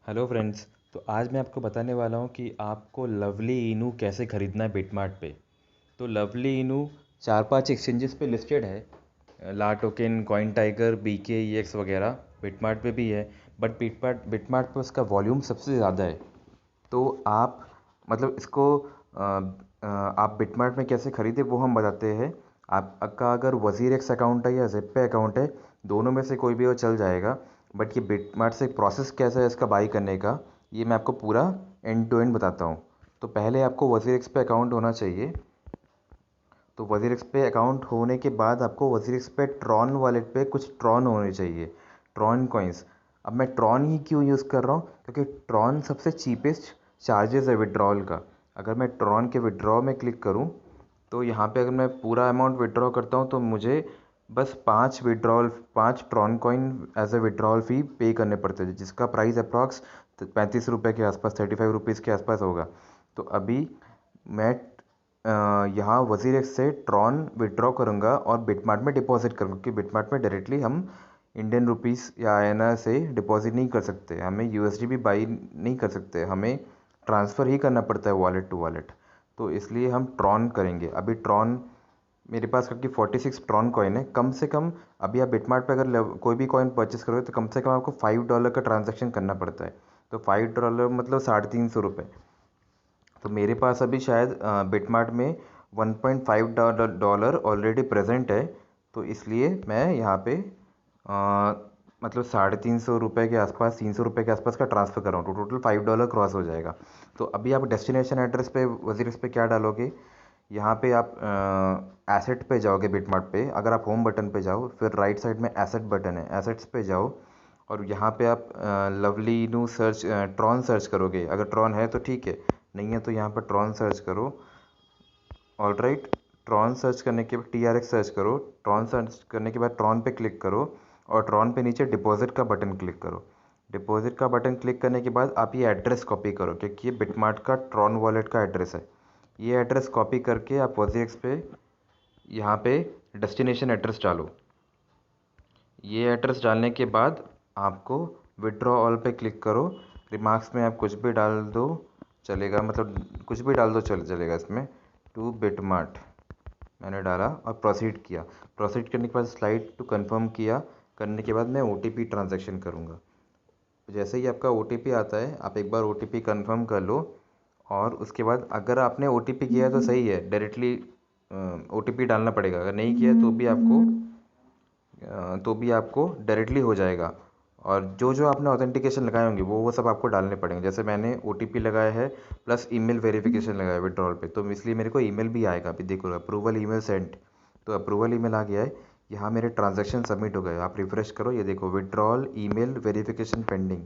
Hello friends. तो आज मैं आपको बताने वाला हूँ कि आपको लवली इनू कैसे ख़रीदना है बिटमार्ट पे। तो लवली इनू 4-5 एक्सचेंजेस पे लिस्टेड है। LAToken, CoinTiger, BKEX वगैरह। बिटमार्ट पे भी है, बट बिटमार्ट पे उसका वॉल्यूम सबसे ज़्यादा है। तो आप मतलब इसको आप बिटमार्ट में कैसे ख़रीदे वो हम बताते हैं। आपका अगर वज़ीर एक्स अकाउंट है या ज़िप पे अकाउंट है, दोनों में से कोई भी वो चल जाएगा। बट ये बिटमार्ट से प्रोसेस कैसा है इसका बाई करने का, ये मैं आपको पूरा एंड टू एंड बताता हूँ। तो पहले आपको वज़ीर एक्स पे अकाउंट होना चाहिए। तो वज़ीर एक्स पे अकाउंट होने के बाद आपको वज़ीर एक्स पे ट्रॉन वॉलेट पे कुछ ट्रॉन होने चाहिए, ट्रॉन कॉइन्स। अब मैं ट्रॉन ही क्यों यूज़ कर रहा हूँ, क्योंकि ट्रॉन सबसे चीपेस्ट चार्जेस है विड्रॉल का। अगर मैं ट्रॉन के विड्रॉ में क्लिक करूँ तो यहाँ पे अगर मैं पूरा अमाउंट विड्रॉ करता हूँ तो मुझे बस 5 Tron coin as a withdrawal fee पे करने पड़ते हैं, जिसका प्राइस अप्रॉक्स 35 रुपये के आसपास, 35 रुपीज़ के आसपास होगा। तो अभी मैं यहाँ वज़ीर एक्स से ट्रॉन विड्रॉ करूँगा और बिटमार्ट में डिपॉजिट करूँगा, क्योंकि बिटमार्ट में डायरेक्टली हम इंडियन रुपीस या आईएनआर से डिपॉजिट नहीं कर सकते, हमें यूएसडी भी बाई नहीं कर सकते, हमें ट्रांसफ़र ही करना पड़ता है वॉलेट टू वॉलेट। तो इसलिए हम ट्रॉन करेंगे। अभी ट्रॉन मेरे पास क्योंकि 46 ट्रॉन कॉइन है, कम से कम अभी आप बिटमार्ट पे अगर कोई भी कॉइन परचेस करोगे तो कम से कम आपको $5 का ट्रांजैक्शन करना पड़ता है। तो $5 मतलब 350 रुपये। तो मेरे पास अभी शायद बिटमार्ट में $1.5 ऑलरेडी प्रेजेंट है। तो इसलिए मैं यहाँ पे मतलब 350 रुपये के आसपास, 300 रुपये के आसपास का ट्रांसफ़र कर रहा हूँ। तो टोटल $5 क्रॉस हो जाएगा। तो अभी आप डेस्टिनेशन एड्रेस पे वज़ीर पे क्या डालोगे, यहाँ पे आप एसेट पे जाओगे बिटमार्ट पे। अगर आप होम बटन पे जाओ, फिर राइट साइड में एसेट बटन है, एसेट्स पे जाओ और यहाँ पे आप लवली नू सर्च ट्रॉन सर्च करोगे। अगर ट्रॉन है तो ठीक है, नहीं है तो यहाँ पर ट्रॉन सर्च करो। ऑलराइट, ट्रॉन सर्च करने के बाद TRX सर्च करो। ट्रॉन सर्च करने के बाद ट्रॉन पे क्लिक करो और ट्रॉन पे नीचे डिपॉजिट का बटन क्लिक करो। डिपॉजिट का बटन क्लिक करने के बाद आप ये एड्रेस कॉपी करो, क्योंकि ये बिटमार्ट का ट्रॉन वॉलेट का एड्रेस है। ये एड्रेस कॉपी करके आप वज़ीर पे यहाँ पे डेस्टिनेशन एड्रेस डालो। ये एड्रेस डालने के बाद आपको विड्रॉ ऑल पे क्लिक करो। रिमार्क्स में आप कुछ भी डाल दो चलेगा, मतलब कुछ भी डाल दो चलेगा इसमें, टू बिटमार्ट मैंने डाला और प्रोसीड किया। प्रोसीड करने के बाद स्लाइड टू कंफर्म किया। करने के बाद मैं OTP ट्रांजैक्शन करूँगा। जैसे ही आपका OTP आता है, आप एक बार OTP कंफर्म कर लो और उसके बाद अगर आपने OTP किया है तो सही है, डायरेक्टली OTP डालना पड़ेगा। अगर नहीं किया तो भी आपको डायरेक्टली हो जाएगा। और जो जो आपने ऑथेंटिकेशन लगाए होंगे वो सब आपको डालने पड़ेंगे। जैसे मैंने OTP लगाया है प्लस ईमेल वेरिफिकेशन लगाया है विड्रॉल पे, तो इसलिए मेरे को ईमेल भी आएगा। अभी देखो, अप्रूवल ईमेल सेंड, तो अप्रूवल ईमेल आ गया है। यहाँ मेरे ट्रांजैक्शन सबमिट हो गए, आप रिफ्रेश करो, ये देखो विड्रॉल ईमेल वेरिफिकेशन पेंडिंग।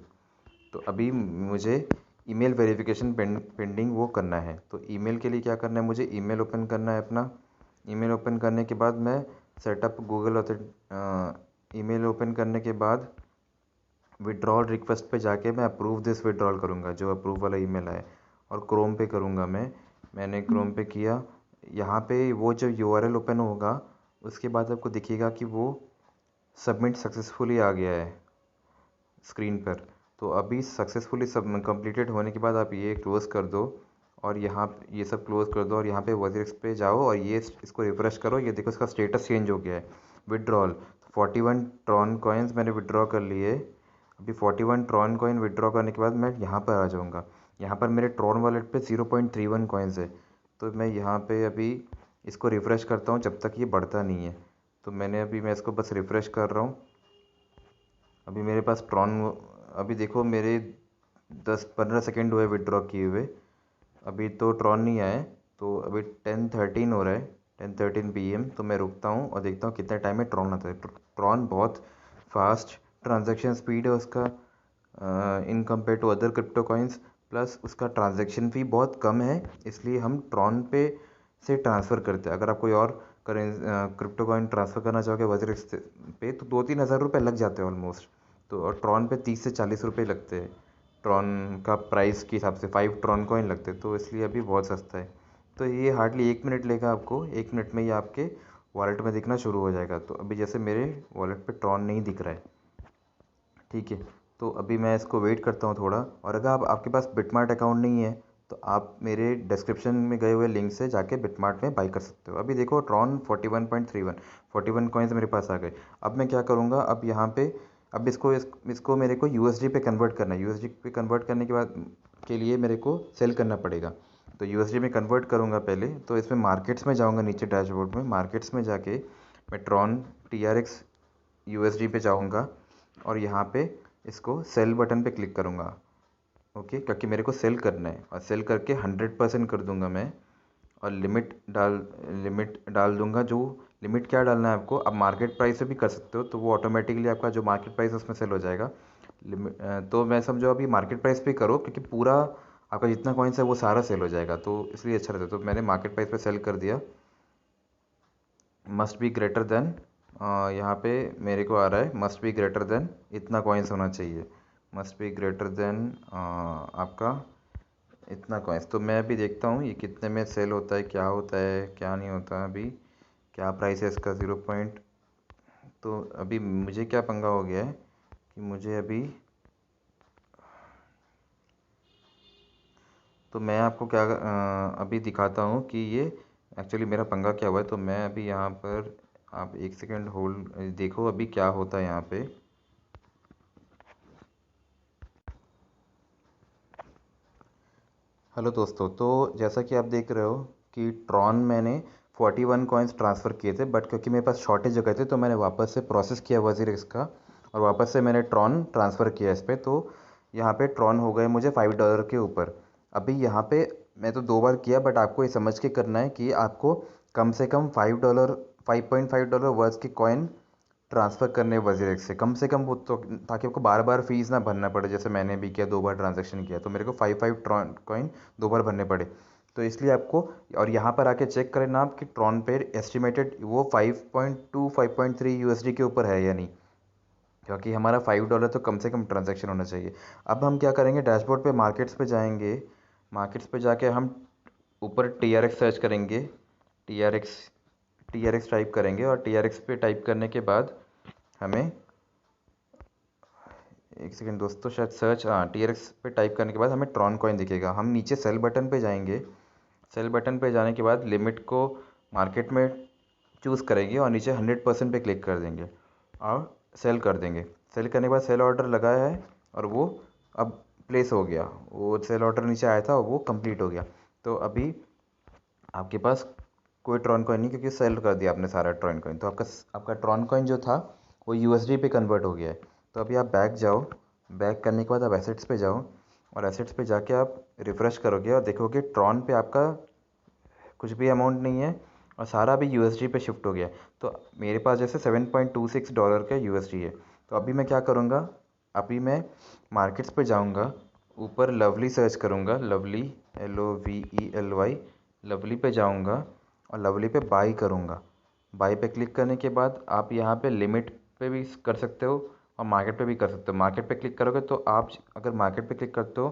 तो अभी मुझे ईमेल वेरिफिकेशन पेंडिंग वो करना है। तो ईमेल के लिए क्या करना है, मुझे ईमेल ओपन करना है अपना। ईमेल ओपन करने के बाद मैं सेटअप गूगल ईमेल ओपन करने के बाद विड्रॉल रिक्वेस्ट पे जाके मैं अप्रूव दिस विड्रॉल करूँगा, जो अप्रूव वाला ईमेल है, और क्रोम पे करूँगा मैंने क्रोम पे किया। यहाँ पे वो जो URL ओपन होगा उसके बाद आपको दिखेगा कि वो सबमिट सक्सेसफुली आ गया है स्क्रीन पर। तो अभी सक्सेसफुली सब कंप्लीटेड होने के बाद आप ये क्लोज़ कर दो और यहाँ ये सब क्लोज़ कर दो और यहाँ पे वज़ीर पे जाओ और ये इसको रिफ़्रेश करो। ये देखो इसका स्टेटस चेंज हो गया है, विड्रॉल। 41 ट्रॉन कॉइन्स मैंने विड्रॉ कर लिए। अभी 41 ट्रॉन कॉइन विड्रॉ करने के बाद मैं यहाँ पर आ जाऊँगा। यहाँ पर मेरे ट्रॉन वॉलेट पे 0.31 कॉइन्स है। तो मैं यहाँ पे अभी इसको रिफ़्रेश करता हूँ जब तक ये बढ़ता नहीं है। तो मैं इसको बस रिफ़्रेश कर रहा हूँ। अभी मेरे पास ट्रॉन, अभी देखो मेरे 10-15 सेकेंड हुए विड्रॉ किए हुए, अभी तो ट्रॉन नहीं आए। तो अभी 10:13 हो रहा है, 10:13 PM। तो मैं रुकता हूँ और देखता हूँ कितने टाइम में ट्रॉन आता है। ट्रॉन बहुत फास्ट ट्रांजैक्शन स्पीड है उसका in compare to other crypto coins, plus उसका ट्रांजैक्शन फ़ी बहुत कम है, इसलिए हम ट्रॉन पे से ट्रांसफ़र करते हैं। अगर आप कोई और क्रिप्टो कॉइन ट्रांसफ़र करना चाहोगे वज़ीर पे, तो 2-3 हज़ार रुपये लग जाते हैं ऑलमोस्ट। तो और ट्रॉन पे 30 से 40 रुपये लगते हैं। ट्रॉन का प्राइस के हिसाब से 5 ट्रॉन कॉइन लगते हैं, तो इसलिए अभी बहुत सस्ता है। तो ये हार्डली 1 मिनट लेगा आपको, 1 मिनट में ये आपके वॉलेट में दिखना शुरू हो जाएगा। तो अभी जैसे मेरे वॉलेट पे ट्रॉन नहीं दिख रहा है, ठीक है। तो अभी मैं इसको वेट करता हूँ थोड़ा। और अगर आपके पास बिटमार्ट अकाउंट नहीं है तो आप मेरे डिस्क्रिप्शन में गए हुए लिंक से जाके बिटमार्ट में बाई कर सकते हो। अभी देखो ट्रॉन 41.31 कॉइन्स मेरे पास आ गए। अब मैं क्या करूँगा, अब यहाँ पे अब इसको मेरे को यूएसडी पे कन्वर्ट करना है। यूएसडी पे कन्वर्ट करने के बाद के लिए मेरे को सेल करना पड़ेगा। तो यूएसडी में कन्वर्ट करूँगा पहले, तो इसमें मार्केट्स में जाऊँगा, नीचे डैशबोर्ड में मार्केट्स में जाके मैं ट्रॉन TRX यूएसडी पे जाऊँगा और यहाँ पे इसको सेल बटन पे क्लिक करूँगा। ओके, क्योंकि मेरे को सेल करना है और सेल करके 100% कर दूंगा मैं। और लिमिट डाल दूंगा। जो लिमिट क्या डालना है आपको, आप मार्केट प्राइस से भी कर सकते हो, तो वो ऑटोमेटिकली आपका जो मार्केट प्राइस है उसमें सेल हो जाएगा। तो मैं समझो अभी मार्केट प्राइस पे करो, क्योंकि पूरा आपका जितना कॉइन्स है वो सारा सेल हो जाएगा, तो इसलिए अच्छा रहता है। तो मैंने मार्केट प्राइस पे सेल कर दिया। मस्ट बी ग्रेटर देन, यहाँ पे मेरे को आ रहा है मस्ट बी ग्रेटर देन इतना कॉइन्स होना चाहिए। मस्ट बी ग्रेटर देन आपका इतना कॉइन्स। तो मैं अभी देखता हूँ ये कितने में सेल होता है, क्या होता है क्या नहीं होता। अभी क्या प्राइस है इसका, 0 पॉइंट। तो अभी मुझे क्या पंगा हो गया है कि मुझे अभी, तो मैं आपको क्या अभी दिखाता हूँ कि ये एक्चुअली मेरा पंगा क्या हुआ है। तो मैं अभी यहाँ पर, आप एक सेकेंड होल्ड, देखो अभी क्या होता है यहाँ पे। हेलो दोस्तों, तो जैसा कि आप देख रहे हो कि ट्रॉन मैंने 41 कॉइन्स ट्रांसफ़र किए थे, बट क्योंकि मेरे पास शॉर्टेज जगह थे तो मैंने वापस से प्रोसेस किया WZirX का और वापस से मैंने ट्रॉन ट्रांसफ़र किया इस पर। तो यहाँ पे ट्रॉन हो गए मुझे $5 के ऊपर। अभी यहाँ पे मैं तो 2 बार किया, बट आपको ये समझ के करना है कि आपको कम से कम $5 $5.5 वर्थ के कॉइन ट्रांसफ़र करने WZirX से कम वो, तो ताकि आपको बार बार फीस ना भरना पड़े। जैसे मैंने भी किया, 2 बार ट्रांजैक्शन किया, तो मेरे को 5 ट्रॉन कॉइन 2 बार भरने पड़े। तो इसलिए आपको, और यहाँ पर आके चेक करें ना आप कि ट्रॉन पे एस्टिमेटेड वो 5.2 5.3 USD के ऊपर है या नहीं, क्योंकि हमारा $5 तो कम से कम ट्रांजैक्शन होना चाहिए। अब हम क्या करेंगे, डैशबोर्ड पे मार्केट्स पे जाएंगे। मार्केट्स पे जाके हम ऊपर TRX सर्च करेंगे। TRX TRX टाइप करेंगे और TRX पे टाइप करने के बाद हमें, एक सेकेंड दोस्तों, शायद सर्च, हाँ, TRX पे टाइप करने के बाद हमें ट्रॉन कॉइन दिखेगा। हम नीचे सेल बटन पे जाएंगे। सेल बटन पे जाने के बाद लिमिट को मार्केट में चूज़ करेंगे और नीचे 100% पे क्लिक कर देंगे और सेल कर देंगे। सेल करने के बाद सेल ऑर्डर लगाया है और वो अब प्लेस हो गया। वो सेल ऑर्डर नीचे आया था और वो कंप्लीट हो गया। तो अभी आपके पास कोई ट्रॉन कॉइन नहीं, क्योंकि सेल कर दिया आपने सारा ट्रॉन कॉइन। तो आपका ट्रॉन कॉइन जो था वो USD पे कन्वर्ट हो गया है। तो अभी आप बैक जाओ। बैक करने के बाद आप एसेट्स पे जाओ और एसेट्स पे जाके आप रिफ़्रेश करोगे और देखोगे ट्रॉन पे आपका कुछ भी अमाउंट नहीं है और सारा अभी USD पे शिफ्ट हो गया है। तो मेरे पास जैसे $7.26 का USD है। तो अभी मैं क्या करूँगा, अभी मैं मार्केट्स पे जाऊँगा, ऊपर लवली सर्च करूँगा, लवली LOVELY, लवली पे जाऊँगा और लवली पे बाई करूँगा। बाई पे क्लिक करने के बाद आप यहाँ पे लिमिट पे भी कर सकते हो और मार्केट पे भी कर सकते हो। मार्केट पे क्लिक करोगे तो आप, अगर मार्केट पे क्लिक करते हो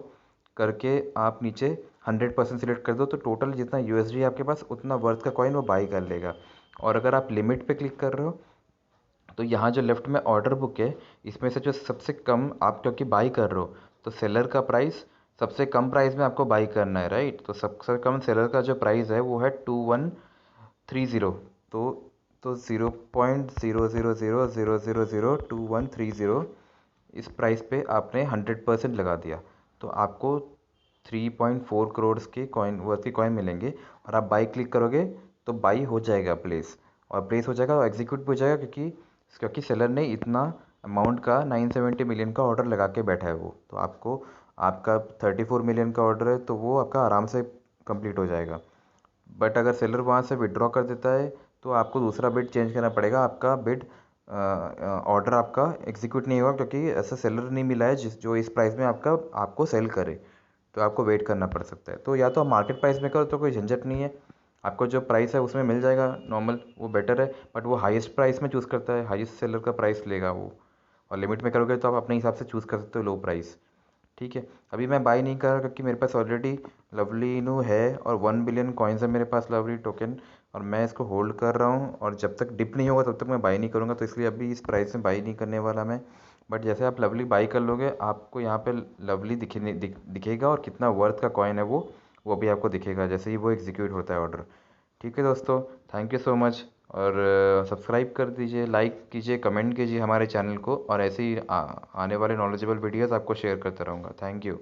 करके आप नीचे 100% सिलेक्ट कर दो, तो टोटल जितना USD है आपके पास उतना वर्थ का कॉइन वो बाई कर लेगा। और अगर आप लिमिट पे क्लिक कर रहे हो तो यहाँ जो लेफ्ट में ऑर्डर बुक है, इसमें से जो सबसे कम आप क्योंकि बाई कर रहे हो, तो सेलर का प्राइस सबसे कम प्राइस में आपको बाई करना है, राइट। तो सबसे कम सेलर का जो प्राइस है वो है 2130। तो 0.0000002130 इस प्राइस पे आपने 100% लगा दिया, तो आपको 3.4 करोड़ के कॉइन वर्थ के कॉइन मिलेंगे। और आप बाई क्लिक करोगे तो बाई हो जाएगा प्लेस, और प्लेस हो जाएगा और एग्जीक्यूट भी हो जाएगा, क्योंकि सेलर ने इतना अमाउंट का 970 मिलियन का ऑर्डर लगा के बैठा है वो। तो आपको, आपका 34 मिलियन का ऑर्डर है तो वो आपका आराम से कंप्लीट हो जाएगा। बट अगर सेलर वहाँ से विड्रॉ कर देता है तो आपको दूसरा बिड चेंज करना पड़ेगा। आपका बिड ऑर्डर आपका एग्जीक्यूट नहीं होगा, क्योंकि ऐसा सेलर नहीं मिला है जो इस प्राइस में आपको सेल करे। तो आपको वेट करना पड़ सकता है। तो या तो आप मार्केट प्राइस में करो तो कोई झंझट नहीं है, आपको जो प्राइस है उसमें मिल जाएगा नॉर्मल, वो बेटर है। बट वो हाईएस्ट प्राइस में चूज़ करता है, हाईएस्ट सेलर का प्राइस लेगा वो। और लिमिट में करोगे तो आप अपने हिसाब से चूज़ कर सकते हो लो प्राइस। ठीक है, अभी मैं बाई नहीं कर रहा क्योंकि मेरे पास ऑलरेडी लवली इनू है और 1 बिलियन कॉइन्स है मेरे पास लवली टोकन, और मैं इसको होल्ड कर रहा हूँ। और जब तक डिप नहीं होगा तब तक मैं बाई नहीं करूँगा, तो इसलिए अभी इस प्राइस में बाई नहीं करने वाला मैं। बट जैसे आप लवली बाई कर लोगे आपको यहाँ पे लवली दिखेगा और कितना वर्थ का कॉइन है वो भी आपको दिखेगा जैसे ही वो एग्जीक्यूट होता है ऑर्डर। ठीक है दोस्तों, थैंक यू सो मच। और सब्सक्राइब कर दीजिए, लाइक कीजिए, कमेंट कीजिए हमारे चैनल को, और ऐसे ही आने वाले नॉलेजेबल वीडियोस आपको शेयर करता रहूँगा। Thank you.